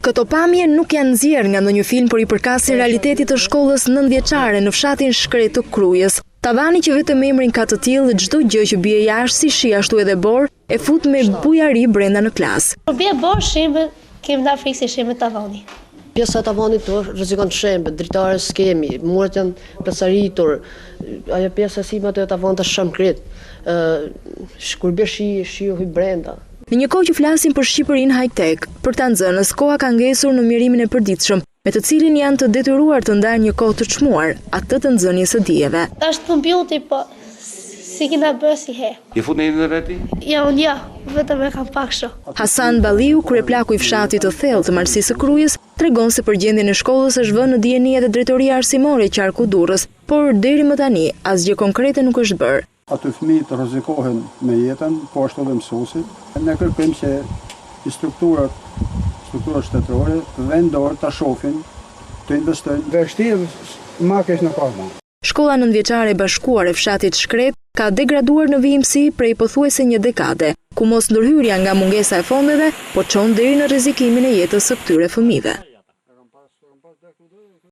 Këto pamje nuk janë nxjerrë nga ndonjë film, por I përkasin realitetit të shkollës 9-vjeçare në fshatin Shkret të Krujës. Tavani që vetëm emrin ka të tillë, çdo gjë që bie jashtë si shi ashtu edhe bor e fut me bujari brenda në klasë. Kur bie bor shimë, kemi ndarë frikë si shimë tavani. Pjesa e tavanit rrezikon të shembe, dritare skemi, muret janë plotësaritur, ajo pjesa sime të tavanit është shamkrit. Kur bie shiu hy brenda. Në një kohë që flasim për Shqipërinë high-tech, për ta nxënës koha ka ngesur në mjerimin e përditshëm, me të cilin janë të detyruar të ndarë një kohë të çmuar, atë të nxënjes së dijeve. Është kompjuter, po si kena bërë si herë. Je fut në interneti? Ja, vetëm e kam pak shoh. Hasan Balliu, kryeplaku I fshatit të thellë të Marësisë së Krujës, tregon se përgjendjen e shkollës është vënë në dijeni edhe drejtoria arsimore e qarku Durrës, por deri më tani asgjë konkrete nuk është bërë. Aty fëmijët rrezikohen me jetën, po ashtu edhe mësuesit. Ne kërkojmë që strukturat shtetërore vendor ta shohin, të investojnë. Vështirë makesh në kohë. Shkolla 9-vjeçare e bashkuar e fshatit Shkret ka degraduar në vijimësi prej pothuajse një dekade, ku mos ndërhyrja nga mungesa e fondeve po çon deri në rrezikimin e jetës së këtyre fëmijëve.